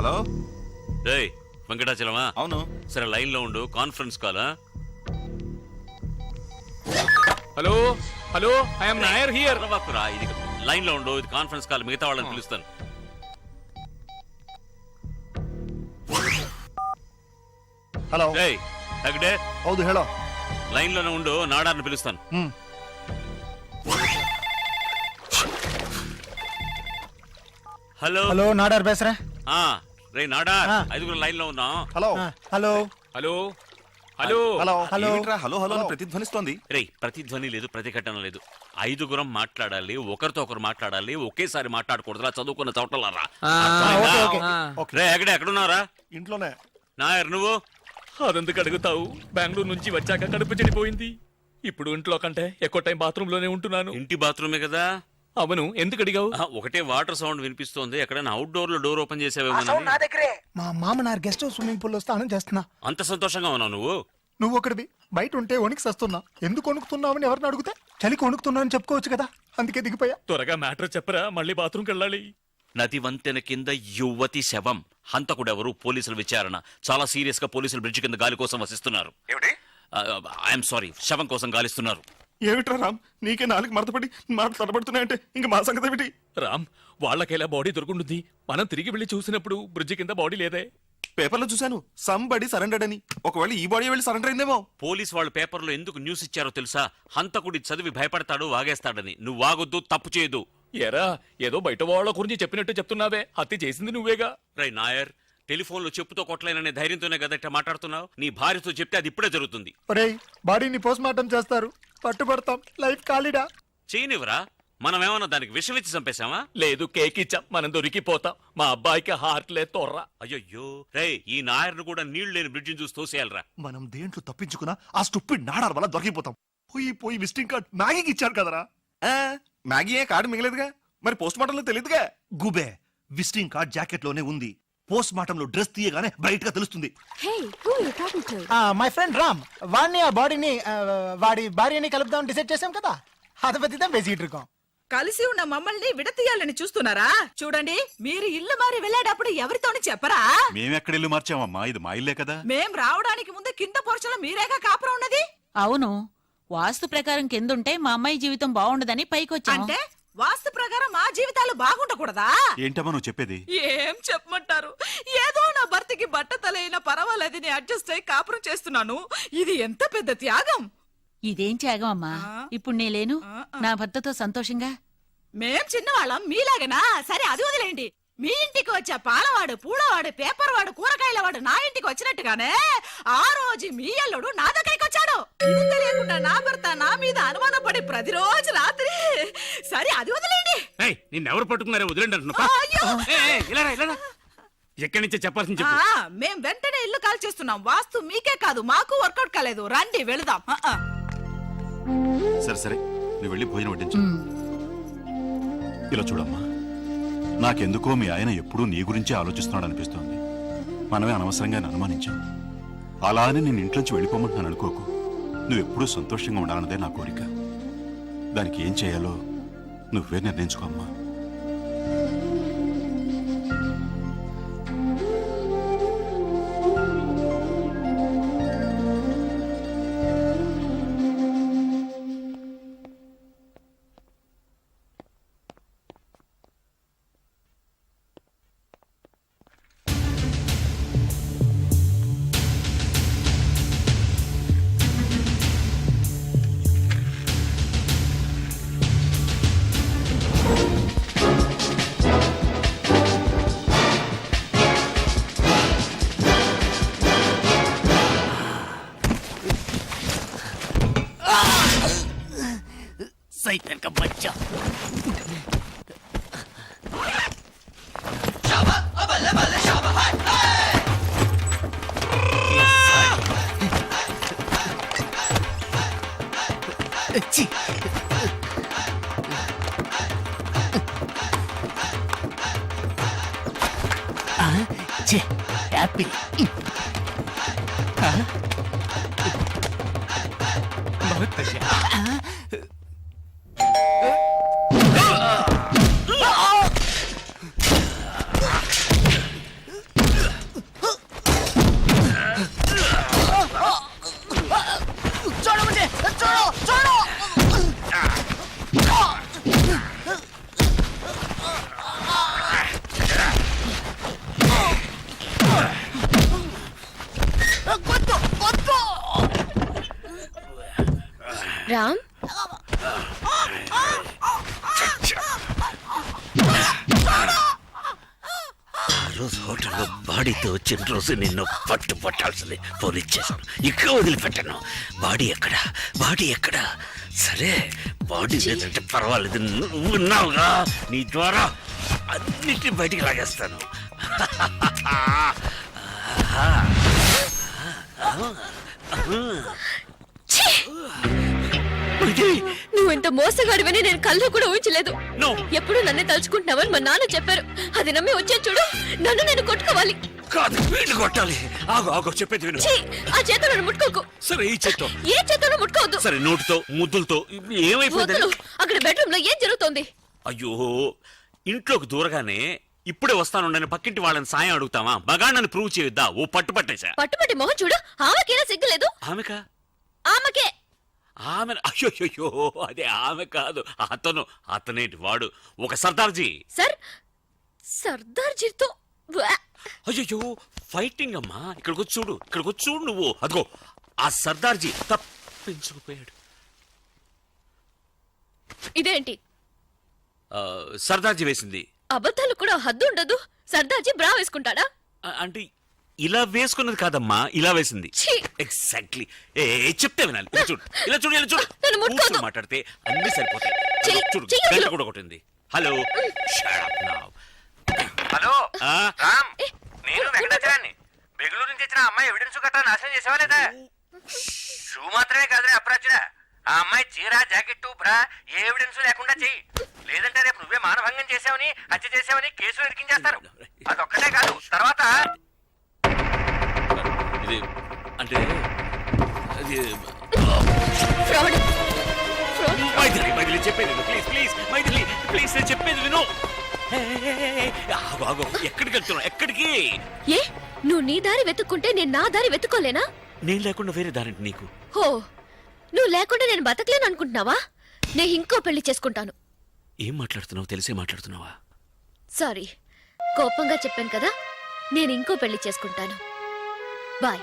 Hello రేయ్ వెంకటాచలమా? అవును. సరే లైన్ లో ఉండు, conference call. Hello hello, I'm Nair here. ఇది లైన్ లో ఉండు, ఇది కాన్ఫరెన్స్ కాల్, మిగతా వాళ్ళని పిలుస్తాను. హలో. రేయ్ తగడే, ಹೌದು ಹೇಳೋ. లైన్ లోనే ఉండు, నాడార్ని పిలుస్తాను. హలో హలో నాడార్ బేసరా. రే నాడార్, ఐదుగురు లైన్ లో ఉన్నాం. Hello hello hello hello hello hello. ఏమిట్రా హలో హలో అని ప్రతిధ్వనిస్తోంది? రే ప్రతిధ్వని లేదు, ప్రతిఘటన లేదు. ఐదుగురం మాట్లాడాలి, ఒకరితో ఒకరు మాట్లాడాలి, ఒకేసారి మాట్లాడకూడదురా చదువుకున్న చోటలారా. రే ఎక్కడున్నారా? ఇంట్లోనే. నాయర్ నువ్వు? అదెందుకు అడుగుతావు? బెంగళూరు నుంచి వచ్చాక కడుపు చెడిపోయింది. ఇప్పుడు ఇంట్లో కంటే ఎక్కువ టైం బాత్రూమ్ లోనే ఉంటున్నాను. ఇంటి బాత్రూమే కదా? అవును, ఎందుకు అడిగావు? ఒకటే వాటర్ సౌండ్ వినిపిస్తోంది. ఎక్కడైనా అవుట్డోర్ లో డోర్ ఓపెన్ చేసావేమో. మా మామనారు గెస్ట్ హౌస్ స్విమ్మింగ్ పూల్ లో స్నానం చేస్తున్నా. అంత సంతోషంగా ఉన్నావు నువ్వు? నువ్వు ఒకటివి బయట ఉంటే వణికి సస్తున్నా. ఎందుకు వణుకుతున్నావని ఎవరిని అడిగితే చలికి వణుకుతున్నావని చెప్పుకోవచ్చు కదా, అందుకే దిగిపోయా. త్వరగా మ్యాటర్ చెప్పరా, మళ్ళీ బాత్రూమ్కి వెళ్ళాలి. నది వంతెన కింద యువతి శవం. హంతకుడెవరు? పోలీసుల విచారణ. చాలా సీరియస్ గా పోలీసులు బ్రిడ్జ్ కింద గాలి కోసం వసిస్తున్నారు. ఐఎమ్ సారీ, శవం కోసం గాలిస్తున్నారు. ఏమిట్రా రామ్, నీకే నాలుగు మడతపడి మాట తడబడుతున్నాయంటే ఇంక మా సంగతి ఏమిటి? రామ్, వాళ్ళకెలా బాడీ దొరుకుంటుంది? మనం తిరిగి వెళ్ళి చూసినప్పుడు బ్రిడ్జ్ కింద బాడీ లేదే. పేపర్లో చూశాను, సంబడి సరెండర్డ్ అని. ఒకవేళ ఈ బాడీ వెళ్ళి సరెండర్ అయిందేమో. పోలీస్ వాళ్ళు పేపర్లో ఎందుకు న్యూస్ ఇచ్చారో తెలుసా? హంతకుడి చదివి భయపడతాడు, వాగేస్తాడని. నువ్వు వాగొద్దు, తప్పు చేయదు. ఎరా, ఏదో బయట వాళ్ళ గురించి చెప్పినట్టు చెప్తున్నావే, హత్య చేసింది నువ్వేగా. రై నాయర్, టెలిఫోన్ లో చెప్పుతో కొట్టలేననే ధైర్యంతోనే కదట మాట్లాడుతున్నావు. నీ భార్యతో చెప్తే అది ఇప్పుడే జరుగుతుంది. ఒరేయ్, బాడీని పోస్ట్ మార్టం చేస్తారు, పట్టుబడతాం. లైఫ్ ఖాళీడా? చేయనివరా? మనమేమన్నా దానికి విషం ఇచ్చి చంపేశామా? లేదు, కేక్ ఇచ్చాం, మనం దొరికిపోతాం. మా అబ్బాయికి హార్ట్ లే తొర్రా. అయ్యో రే, ఈ నాయర్ను కూడా నీళ్లు లేని బ్రిడ్జిని చూసి తోసేయాలరా. మనం దేంట్లో తప్పించుకున్నా ఆ స్టూపిడ్ నాడార్ వల్ల దొరికిపోతాం. పోయి విజిటింగ్ కార్డ్ మ్యాగీకి ఇచ్చారు కదరా. మ్యాగీ ఏ కార్డు మిగలేదుగా, మరి పోస్ట్ మార్టం లో తెలియదుగా. గుబే, విజిటింగ్ కార్డ్ జాకెట్ లోనే ఉంది. పోస్ట్ మార్టం లో డ్రెస్ తీయగానే బయటగా తెలుస్తుంది. మై ఫ్రెండ్ రామ్, వాడిని ఆ బాడీని వాడి భార్యని కలుపుదాం డిసైడ్ చేసాం కదా, అది బతిదాం వేసిట్రుకోం. కలిసి ఉన్న మమ్మల్ని విడతీయాలని చూస్తున్నారా? చూడండి, మీరు ఇల్లు మారి వెళ్ళేటప్పుడు ఎవరితోని చెప్పరా? మేమెక్కడ ఇల్లు మార్చామమ్మా, ఇది మా ఇల్లే కదా. మేం రావడానికి ముందు కింద పోర్చలో మీరేగా కాపురం ఉన్నది. అవును, వాస్తు ప్రకారం కిందుంటే మా అమ్మాయి జీవితం బాగుండదని పైకొచ్చా. అంటే వాస్తు ప్రకారం మా జీవితాలు బాగుండకూడదా? ఏంటమ్మా నువ్వు చెప్పేది? ఏం చెప్పమంటారు? ఏదో నా భర్తకి బట్ట తలైనా పర్వాలేదని అడ్జస్ట్ అయి కాపురం చేస్తున్నాను. ఇది ఎంత పెద్ద త్యాగం. ఇదేం త్యాగం అమ్మా? ఇప్పుడు నేలేను, నా భర్తతో సంతోషంగా. మేం చిన్నవాళ్ళం మీలాగనా? సరే అది వదిలేండి. మీ ఇంటికి వచ్చే పాలవాడు, పూలవాడు, పేపర్ వాడు, కూరగాయల వాడు నా ఇంటికి వచ్చినట్టుగానే ఆ రోజు మీ అల్లుడు నా దగ్గరికి వచ్చాడు. ఇది తెలియకుండా నా భర్త నా మీద అనుమానపడి ప్రతిరోజు రాత్రి. సరే అది వదిలేండి. నిన్నెవరు పట్టుకున్నారే? వదిలేండి అంటున్నా. ఎక్కడి నుంచే చెప్పాల్సింది చెప్పు. మేం వెంటనే ఇల్లు కాల్ చేస్తున్నాం. వాస్తు మీకే కాదు మాకు వర్కౌట్ కాలేదు. రండి వెళదాం. సరే సరే, నువ్వు వెళ్ళి భోజనం వడ్డించు. ఇలా చూడమ్మా, నాకెందుకో మీ ఆయన ఎప్పుడూ నీ గురించే ఆలోచిస్తున్నాడు అనిపిస్తోంది. మనమే అనవసరంగా అనుమానించాం. అలా అని నేను ఇంట్లోంచి వెళ్ళిపోమంటున్నాను అనుకోకు. నువ్వెప్పుడూ సంతోషంగా ఉండాలన్నదే నా కోరిక. దానికి ఏం చేయాలో నువ్వే నిర్ణయించుకో అమ్మా. सैतन का बच्चा। हैप्पी बहुत अच्छा। రామ్ ఆ రోజు హోటల్లో బాడీతో వచ్చిన రోజు నిన్ను పట్టాల్సింది పోలీస్ చేశాను. ఇక్కడ వదిలిపెట్టాను. బాడీ ఎక్కడ సరే బాడీ లేదంటే పర్వాలేదు, నువ్వు ఉన్నావుగా, నీ ద్వారా అన్నిటిని బయటికి లాగేస్తాను. నువ్వెంత మోసగాడివని నేను కళ్ళు కూడా ఊహించలేదు. No. ఎప్పుడు నన్నే తలుచుకుంటున్నావని మా నాన్న చెప్పారు. అది నమ్మి వచ్చే చూడు, నన్ను నేను కొట్టుకోవాలి. కాదు, వీళ్ళు కొట్టాలి. ఆగో చెప్పేది విను. ఛీ, ఆ చేతో నన్ను ముట్టుకోకు. సరే ఈ చేత్తో. ఏ చేతోనూ ముట్టుకోవద్దు. సరే నోటితో ముద్దులతో. ఏమైపోయింది? వద్దు. అక్కడ బెడ్రూమ్ లో ఏం జరుగుతోంది? అయ్యో, ఇంట్లోకి దూరగానే ఇప్పుడే వస్తానుండని పక్కింటి వాళ్ళని సాయం అడుగుతావా? మగాళ్ళని ప్రూవ్ చేయొద్దా? ఓ పట్టుపట్టేశా. పట్టుపట్టి మొహం చూడు, ఆమెకేనా సిగ్గులేదు? ఆమెకా? ఆమెకే. ఆమె అయ్యో, అదే ఆమె కాదు, అతనేంటి వాడు ఒక సర్దార్జీ. సర్దార్జీతో అయ్యో, ఫైటింగ్ అమ్మా. ఇక్కడికి చూడు నువ్వు. అదిగో ఆ సర్దార్జీ తప్పించుకుపోయాడు. ఇదేంటి? సర్దార్జీ వేసింది. అబద్ధాలు కూడా హద్దు ఉండదు. సర్దార్జీ బ్రా వేసుకుంటాడా? అంటే ఇలా వేసుకున్నది కాదమ్మా, ఇలా వేసింది. ఛీ! ఎగ్జాక్ట్లీ. చెప్తే వినాలి. ఇలా చూడు నన్ను ముట్టుకోవద్దు. కూర్చొని మాట్లాడితే అన్ని సరిపోతాయి. చెయ్యి- చూడు, చెయ్యి గంట వదిలు. కూడా కొట్టింది. Hello, shut up now. Hello ఆ? రామ్, నేను వెంకటాచలాన్ని. బెంగళూరు నుంచి వచ్చిన అమ్మాయి ఎవిడెన్స్ గట్రా నాశనం చేసావా లేదా? షూ మాత్రమే కాదురా అప్రాచుడా, ఆ అమ్మాయి చీర జాకెట్ బ్రా ఏ ఎవిడెన్స్ లేకుండా చెయ్యి. లేదంటే రేపు నువ్వే మానభంగం చేసావని, హత్య చేసావని కేసులు ఇరికించేస్తారు. అదొక్కటే కాదు, తర్వాత ఇది అంటే అది ఫ్రాడ్. మైథిలి చెప్పేది విను. ప్లీజ్ నేను చెప్పేది విను. ఆగు, ఎక్కడికి వెళ్తున్నావు? ఎక్కడికి? ఏ, నువ్వు నీ దారి వెతుక్కుంటే నేను నా దారి వెతుక్కోలేనా? నేను లేకుండా వేరే దారింటి నీకు. హో, నువ్వు లేకుండా నేను బతకలేను అనుకుంటున్నావా? నేను ఇంకో పెళ్లి చేసుకుంటాను. ఏం మాట్లాడుతున్నావు? తెలిసే మాట్లాడుతున్నావా? సారీ, కోపంగా చెప్పాను కదా. నేను ఇంకో పెళ్లి చేసుకుంటాను. బాయ్.